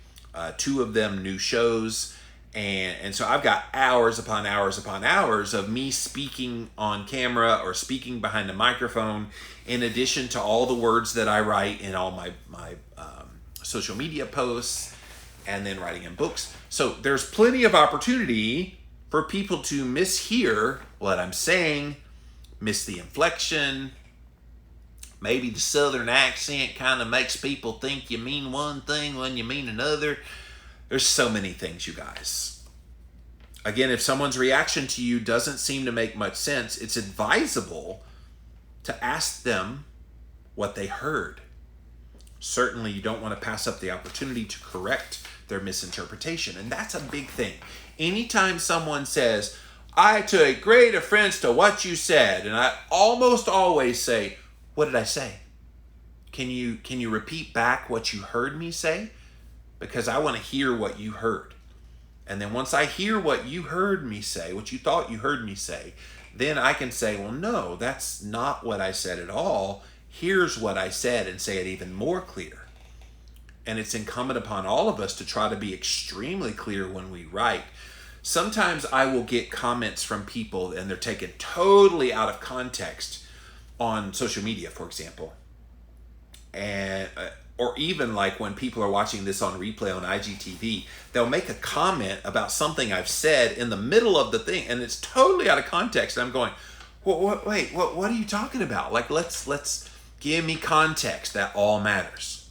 2 of them new shows, and so I've got hours upon hours upon hours of me speaking on camera or speaking behind a microphone, in addition to all the words that I write in all my social media posts, and then writing in books. So there's plenty of opportunity for people to mishear what I'm saying, miss the inflection. Maybe the southern accent kind of makes people think you mean one thing when you mean another. There's so many things, you guys. Again, if someone's reaction to you doesn't seem to make much sense, it's advisable to ask them what they heard. Certainly, you don't want to pass up the opportunity to correct their misinterpretation. And that's a big thing. Anytime someone says, I took great offense to what you said, and I almost always say, what did I say? Can you repeat back what you heard me say? Because I want to hear what you heard. And then once I hear what you heard me say, what you thought you heard me say, then I can say, well, no, that's not what I said at all. Here's what I said, and say it even more clear. And it's incumbent upon all of us to try to be extremely clear when we write. Sometimes I will get comments from people and they're taken totally out of context on social media, for example. And or even like when people are watching this on replay on IGTV, they'll make a comment about something I've said in the middle of the thing, and it's totally out of context. And I'm going, what are you talking about? Like, let's give me context. That all matters.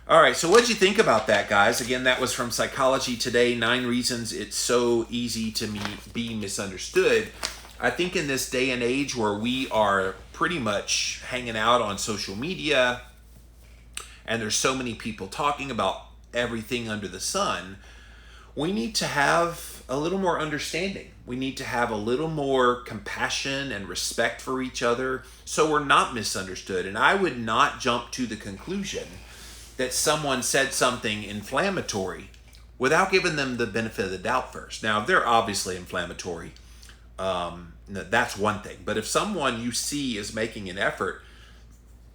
All right, so what did you think about that, guys? Again, that was from Psychology Today, 9 reasons it's so easy to be misunderstood. I think in this day and age where we are pretty much hanging out on social media, and there's so many people talking about everything under the sun, we need to have a little more understanding. We need to have a little more compassion and respect for each other so we're not misunderstood. And I would not jump to the conclusion that someone said something inflammatory without giving them the benefit of the doubt first. Now, if they're obviously inflammatory, that's one thing. But if someone you see is making an effort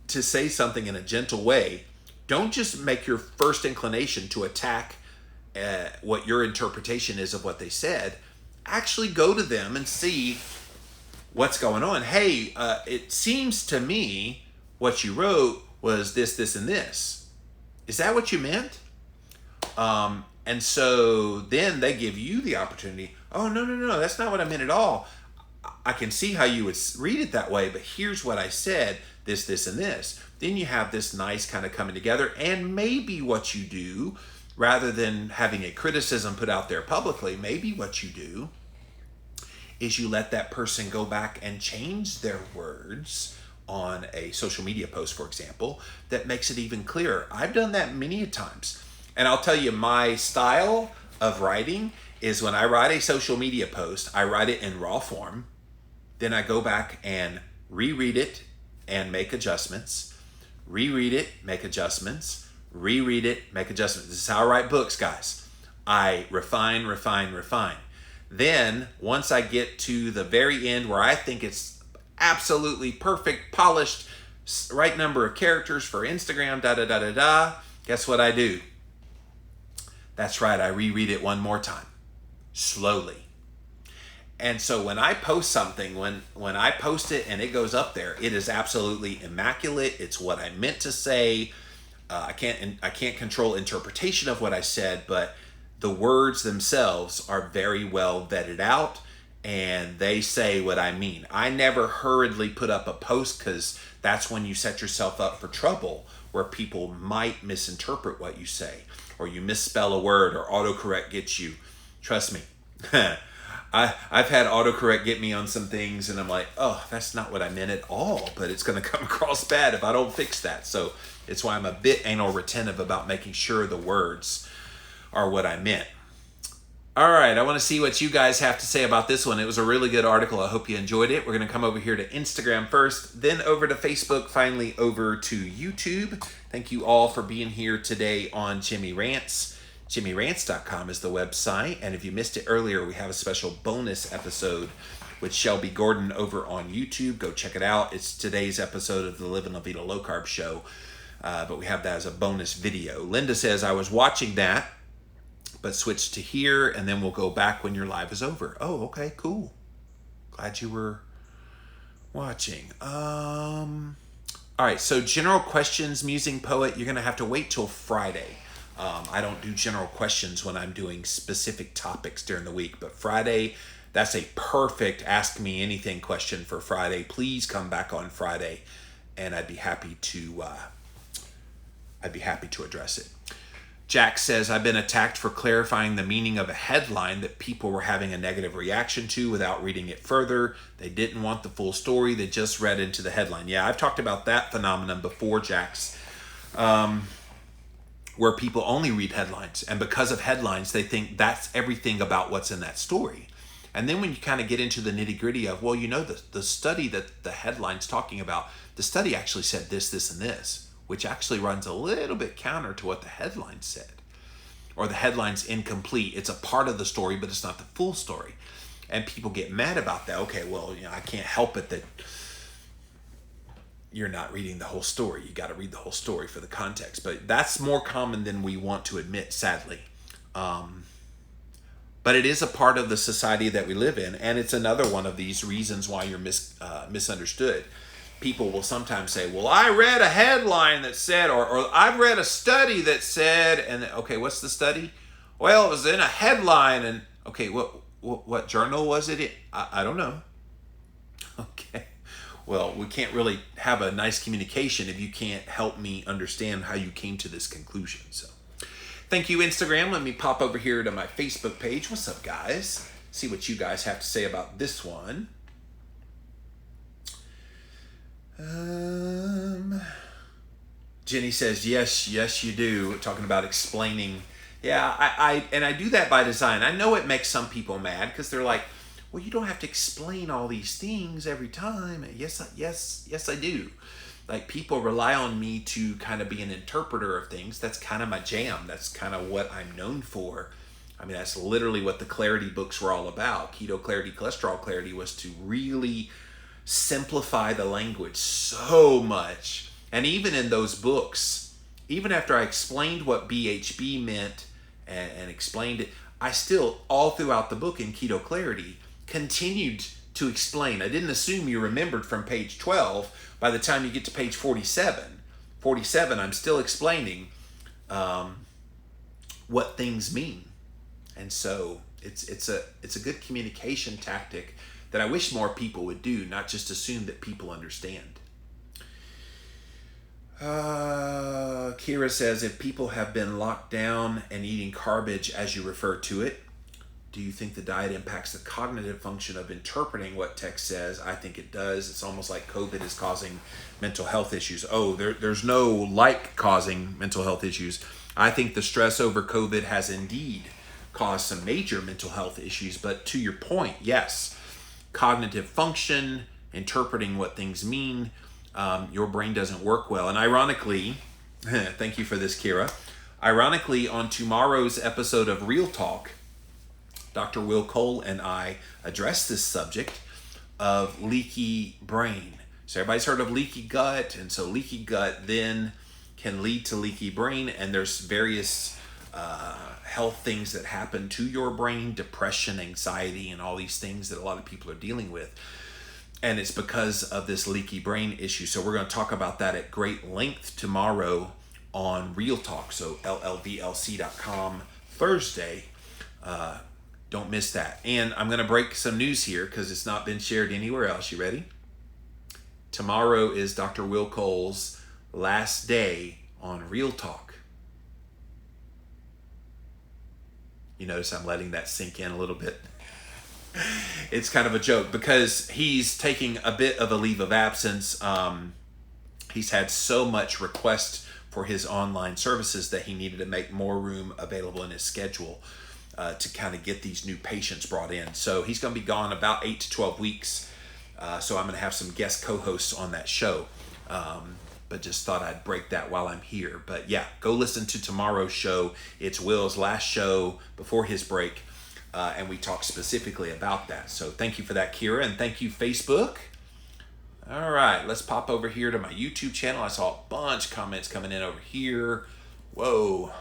to say something in a gentle way, don't just make your first inclination to attack what your interpretation is of what they said. Actually go to them and see what's going on. Hey, it seems to me what you wrote was this, this, and this. Is that what you meant? And so then they give you the opportunity. Oh, no, that's not what I meant at all. I can see how you would read it that way, but here's what I said, this, this, and this. Then you have this nice kind of coming together, and maybe what you do, rather than having a criticism put out there publicly, maybe what you do is you let that person go back and change their words on a social media post, for example, that makes it even clearer. I've done that many times. And I'll tell you, my style of writing is when I write a social media post, I write it in raw form. Then I go back and reread it and make adjustments. Reread it, make adjustments. Reread it, make adjustments. This is how I write books, guys. I refine. Then, once I get to the very end where I think it's absolutely perfect, polished, right number of characters for Instagram, guess what I do? That's right, I reread it one more time, slowly. And so when I post something, when I post it and it goes up there, it is absolutely immaculate. It's what I meant to say. I can't control interpretation of what I said, but the words themselves are very well vetted out, and they say what I mean. I never hurriedly put up a post because that's when you set yourself up for trouble, where people might misinterpret what you say, or you misspell a word, or autocorrect gets you. Trust me. I've had autocorrect get me on some things, and I'm like, oh, that's not what I meant at all, but it's going to come across bad if I don't fix that. So it's why I'm a bit anal retentive about making sure the words are what I meant. All right, I want to see what you guys have to say about this one. It was a really good article. I hope you enjoyed it. We're going to come over here to Instagram first, then over to Facebook, finally over to YouTube. Thank you all for being here today on Jimmy Rants. JimmyRants.com is the website, and if you missed it earlier, we have a special bonus episode with Shelby Gordon over on YouTube. Go check it out. It's today's episode of the Living La Vida Low Carb Show, but we have that as a bonus video. Linda says, I was watching that, but switched to here, and then we'll go back when your live is over. Oh, okay, cool. Glad you were watching. All right, so general questions, Musing Poet, you're going to have to wait till Friday. I don't do general questions when I'm doing specific topics during the week, but Friday, that's a perfect Ask Me Anything question for Friday. Please come back on Friday, and I'd be happy to address it. Jack says, I've been attacked for clarifying the meaning of a headline that people were having a negative reaction to without reading it further. They didn't want the full story. They just read into the headline. Yeah, I've talked about that phenomenon before, Jax. Where people only read headlines, and because of headlines, they think that's everything about what's in that story. And then when you kind of get into the nitty gritty of, well, you know, the study that the headline's talking about, the study actually said this, this, and this, which actually runs a little bit counter to what the headline said. Or the headline's incomplete. It's a part of the story, but it's not the full story. And people get mad about that. Okay, well, you know, I can't help it that you're not reading the whole story. You got to read the whole story for the context. But that's more common than we want to admit, sadly. But it is a part of the society that we live in, and it's another one of these reasons why you're misunderstood. People will sometimes say, well, I read a headline that said, or I've read a study that said, and okay, what's the study? Well, it was in a headline, and okay, what journal was it in? I don't know. Okay. Well, we can't really have a nice communication if you can't help me understand how you came to this conclusion. So thank you, Instagram. Let me pop over here to my Facebook page. What's up, guys? See what you guys have to say about this one. Jenny says, yes, you do. Talking about explaining Yeah, I do that by design. I know it makes some people mad because they're like, well, you don't have to explain all these things every time. Yes, I do. Like, people rely on me to kind of be an interpreter of things. That's kind of my jam. That's kind of what I'm known for. I mean, that's literally what the Clarity books were all about. Keto Clarity, Cholesterol Clarity was to really simplify the language so much. And even in those books, even after I explained what BHB meant and explained it, I still, all throughout the book in Keto Clarity, continued to explain. I didn't assume you remembered from page 12. By the time you get to page 47, I'm still explaining what things mean. And so it's a good communication tactic that I wish more people would do, not just assume that people understand. Kira says, if people have been locked down and eating garbage, as you refer to it, do you think the diet impacts the cognitive function of interpreting what text says? I think it does. It's almost like COVID is causing mental health issues. Oh, there's no like causing mental health issues. I think the stress over COVID has indeed caused some major mental health issues. But to your point, yes, cognitive function, interpreting what things mean, your brain doesn't work well. And ironically, thank you for this, Kira. Ironically, on tomorrow's episode of Real Talk, Dr. Will Cole and I address this subject of leaky brain. So everybody's heard of leaky gut, and so leaky gut then can lead to leaky brain, and there's various health things that happen to your brain, depression, anxiety, and all these things that a lot of people are dealing with. And it's because of this leaky brain issue. So we're going to talk about that at great length tomorrow on Real Talk. So llvlc.com Thursday. Don't miss that. And I'm going to break some news here because it's not been shared anywhere else. You ready? Tomorrow is Dr. Will Cole's last day on Real Talk. You notice I'm letting that sink in a little bit. It's kind of a joke because he's taking a bit of a leave of absence. He's had so much request for his online services that he needed to make more room available in his schedule to kind of get these new patients brought in. So he's going to be gone about 8 to 12 weeks. So I'm going to have some guest co-hosts on that show. But just thought I'd break that while I'm here. But yeah, go listen to tomorrow's show. It's Will's last show before his break. And we talk specifically about that. So thank you for that, Kira. And thank you, Facebook. All right, let's pop over here to my YouTube channel. I saw a bunch of comments coming in over here. Whoa.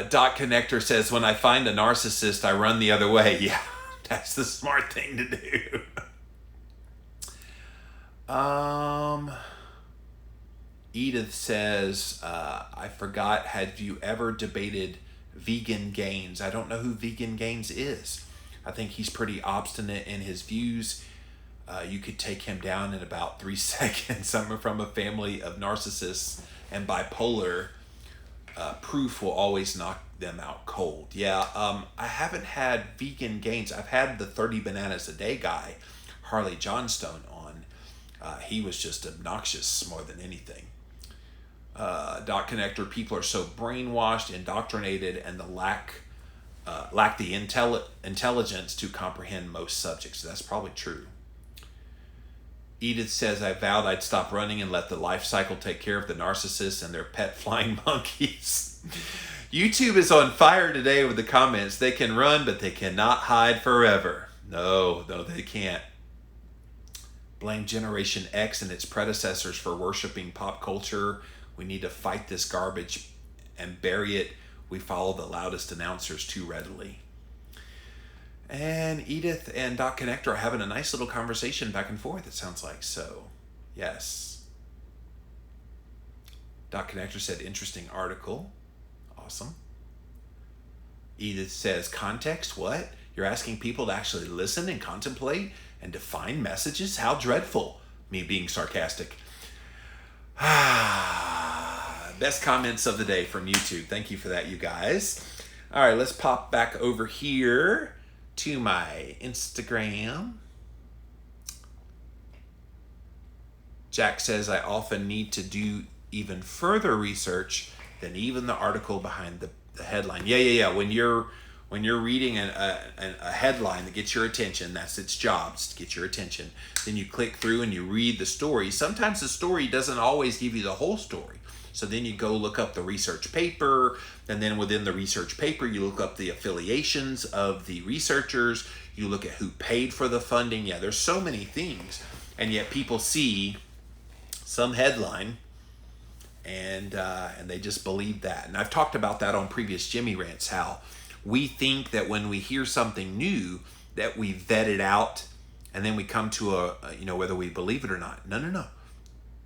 Dot Connector says, when I find a narcissist, I run the other way. Yeah, that's the smart thing to do. Edith says, I forgot, have you ever debated Vegan Gains? I don't know who Vegan Gains is. I think he's pretty obstinate in his views. You could take him down in about 3 seconds. I'm from a family of narcissists and bipolar. Proof will always knock them out cold. Yeah, I haven't had Vegan Gains. I've had the 30 bananas a day guy, Harley Johnstone, on. He was just obnoxious more than anything. Dot Connector, people are so brainwashed, indoctrinated, and lack the intelligence to comprehend most subjects. That's probably true. Edith says, I vowed I'd stop running and let the life cycle take care of the narcissists and their pet flying monkeys. YouTube is on fire today with the comments. They can run, but they cannot hide forever. No, they can't. Blame Generation X and its predecessors for worshiping pop culture. We need to fight this garbage and bury it. We follow the loudest announcers too readily. And Edith and Dot Connector are having a nice little conversation back and forth, it sounds like. So, yes. Dot Connector said, interesting article. Awesome. Edith says, context, what? You're asking people to actually listen and contemplate and define messages? How dreadful. Me being sarcastic. Best comments of the day from YouTube. Thank you for that, you guys. All right, let's pop back over here to my Instagram. Jack says, I often need to do even further research than even the article behind the headline. Yeah. When you're reading a headline that gets your attention, that's its job, it's to get your attention. Then you click through and you read the story. Sometimes the story doesn't always give you the whole story. So then you go look up the research paper, and then within the research paper, you look up the affiliations of the researchers. You look at who paid for the funding. Yeah, there's so many things. And yet people see some headline and they just believe that. And I've talked about that on previous Jimmy Rants, how we think that when we hear something new that we vet it out and then we come to whether we believe it or not. No.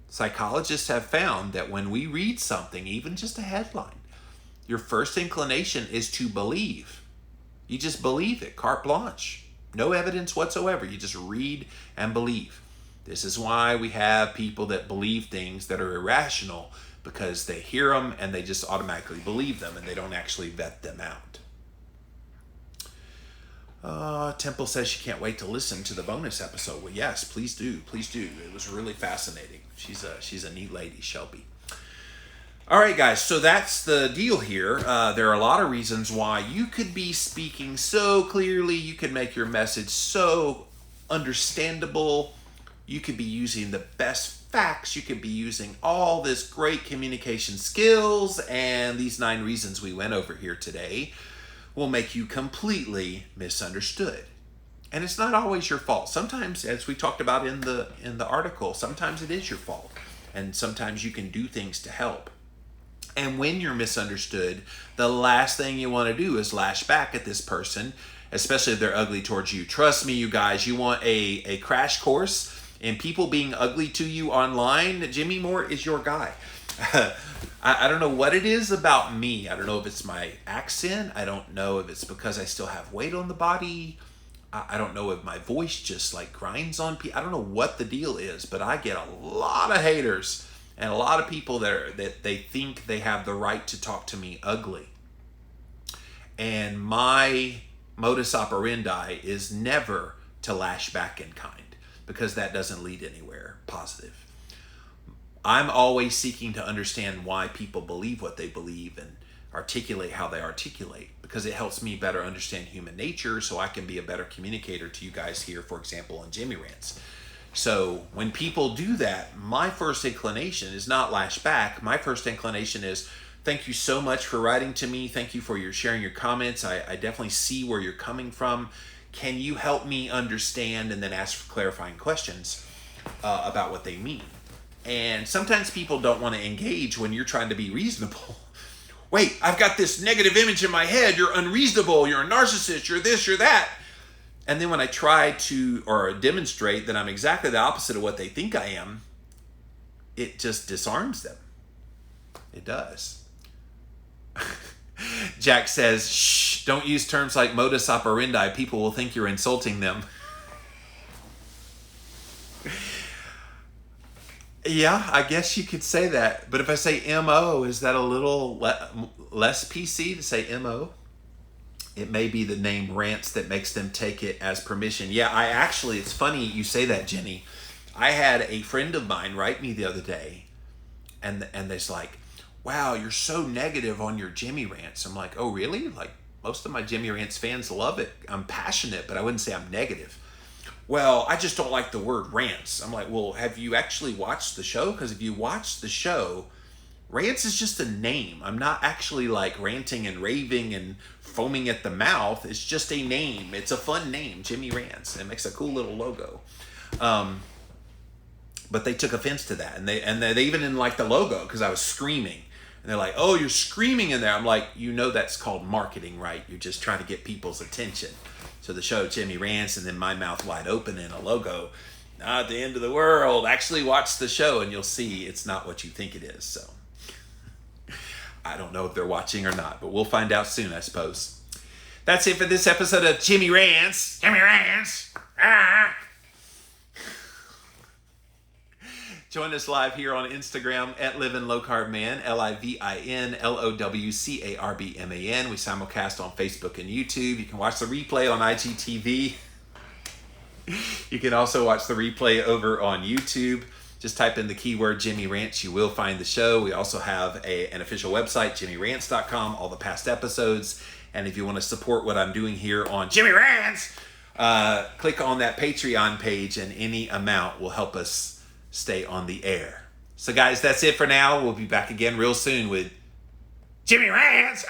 Psychologists have found that when we read something, even just a headline, your first inclination is to believe. You just believe it, carte blanche. No evidence whatsoever. You just read and believe. This is why we have people that believe things that are irrational, because they hear them and they just automatically believe them and they don't actually vet them out. Temple says she can't wait to listen to the bonus episode. Well, yes, please do. It was really fascinating. She's a neat lady, Shelby. All right, guys, so that's the deal here. There are a lot of reasons why you could be speaking so clearly. You could make your message so understandable. You could be using the best facts. You could be using all this great communication skills. And these 9 reasons we went over here today will make you completely misunderstood. And it's not always your fault. Sometimes, as we talked about in the article, sometimes it is your fault. And sometimes you can do things to help. And when you're misunderstood, the last thing you want to do is lash back at this person, especially if they're ugly towards you. Trust me, you guys, you want a crash course in people being ugly to you online? Jimmy Moore is your guy. I don't know what it is about me. I don't know if it's my accent. I don't know if it's because I still have weight on the body. I don't know if my voice just like grinds on people. I don't know what the deal is, but I get a lot of haters and a lot of people that they think they have the right to talk to me ugly. And my modus operandi is never to lash back in kind, because that doesn't lead anywhere positive. I'm always seeking to understand why people believe what they believe and articulate how they articulate, because it helps me better understand human nature so I can be a better communicator to you guys here, for example, on Jimmy Rants. So when people do that, my first inclination is not lash back. My first inclination is, thank you so much for writing to me. Thank you for sharing your comments. I definitely see where you're coming from. Can you help me understand? And then ask for clarifying questions about what they mean. And sometimes people don't want to engage when you're trying to be reasonable. Wait, I've got this negative image in my head. You're unreasonable. You're a narcissist. You're this, you're that. And then when I try to or demonstrate that I'm exactly the opposite of what they think I am, it just disarms them. It does. Jack says, shh, don't use terms like modus operandi. People will think you're insulting them. Yeah, I guess you could say that. But if I say MO, is that a little less PC to say MO? It may be the name Rants that makes them take it as permission. Yeah, it's funny you say that, Jenny. I had a friend of mine write me the other day, and they's like, wow, you're so negative on your Jimmy Rants. I'm like, oh, really? Like, most of my Jimmy Rants fans love it. I'm passionate, but I wouldn't say I'm negative. Well, I just don't like the word rants. I'm like, well, have you actually watched the show? Because if you watch the show, rants is just a name. I'm not actually like ranting and raving and foaming at the mouth. It's just a name. It's a fun name, Jimmy Rants. It makes a cool little logo. But they took offense to that. And they even didn't like the logo because I was screaming. And they're like, oh, you're screaming in there. I'm like, that's called marketing, right? You're just trying to get people's attention. So the show, Jimmy Rants, and then my mouth wide open and a logo. Not the end of the world. Actually watch the show and you'll see it's not what you think it is. So I don't know if they're watching or not, but we'll find out soon, I suppose. That's it for this episode of Jimmy Rants. Jimmy Rants. Join us live here on Instagram at Livin' Low Carb Man, LIVINLOWCARBMAN. We simulcast on Facebook and YouTube. You can watch the replay on IGTV. You can also watch the replay over on YouTube. Just type in the keyword Jimmy Rants. You will find the show. We also have an official website, jimmyrants.com, all the past episodes. And if you want to support what I'm doing here on Jimmy Rants, click on that Patreon page, and any amount will help us stay on the air. So guys, that's it for now. We'll be back again real soon with Jimmy Rants.